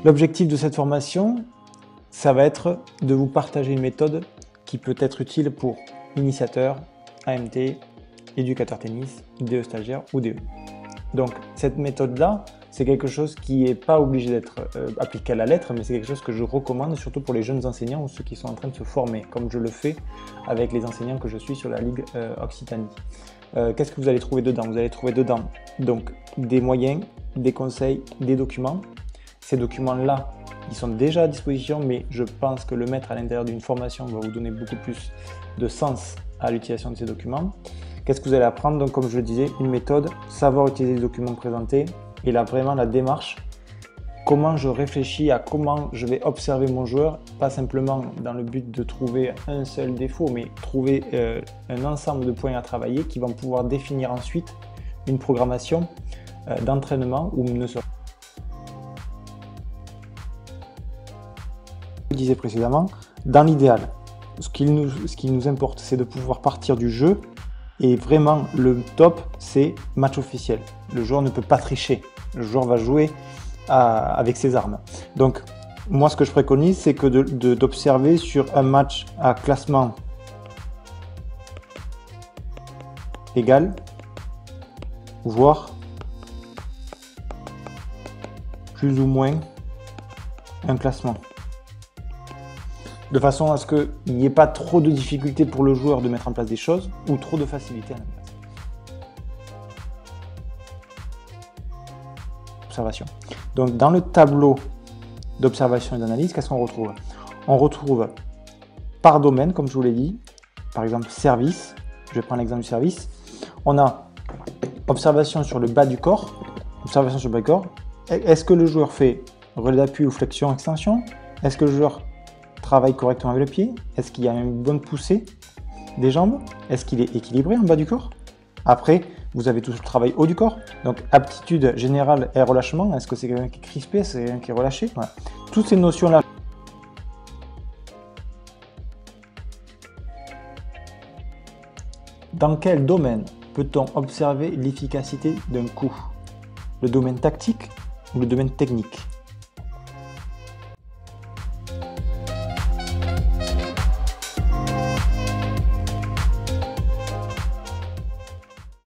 L'objectif de cette formation, ça va être de vous partager une méthode qui peut être utile pour initiateurs, AMT, éducateurs tennis, DE stagiaires ou DE. Donc cette méthode-là, c'est quelque chose qui n'est pas obligé d'être appliqué à la lettre, mais c'est quelque chose que je recommande surtout pour les jeunes enseignants ou ceux qui sont en train de se former, comme je le fais avec les enseignants que je suis sur la Ligue Occitanie. Qu'est-ce que vous allez trouver dedans? Vous allez trouver dedans donc des moyens, des conseils, des documents. Ces documents-là, ils sont déjà à disposition, mais je pense que le mettre à l'intérieur d'une formation va vous donner beaucoup plus de sens à l'utilisation de ces documents. Qu'est-ce que vous allez apprendre? Donc, comme je le disais, une méthode, savoir utiliser les documents présentés, et là vraiment la démarche, comment je réfléchis à comment je vais observer mon joueur, pas simplement dans le but de trouver un seul défaut, mais trouver un ensemble de points à travailler qui vont pouvoir définir ensuite une programmation d'entraînement ou ne serait. Je disais précédemment, dans l'idéal, ce qui nous importe, c'est de pouvoir partir du jeu. Et vraiment, le top, c'est match officiel. Le joueur ne peut pas tricher. Le joueur va jouer avec ses armes. Donc, moi, ce que je préconise, c'est que d'observer sur un match à classement égal, voire plus ou moins un classement. De façon à ce qu'il n'y ait pas trop de difficultés pour le joueur de mettre en place des choses ou trop de facilité à la place. Observation. Donc dans le tableau d'observation et d'analyse, qu'est-ce qu'on retrouve? On retrouve par domaine, comme je vous l'ai dit, par exemple service, je vais prendre l'exemple du service, on a observation sur le bas du corps, observation sur le bas du corps, est-ce que le joueur fait relais d'appui ou flexion, extension? Est-ce que le joueur travaille correctement avec le pied? Est-ce qu'il y a une bonne poussée des jambes? Est-ce qu'il est équilibré en bas du corps? Après, vous avez tout le travail haut du corps. Donc, aptitude générale et relâchement. Est-ce que c'est quelqu'un qui est crispé? Est-ce que c'est quelqu'un qui est relâché? Voilà. Toutes ces notions-là. Dans quel domaine peut-on observer l'efficacité d'un coup? Le domaine tactique ou le domaine technique?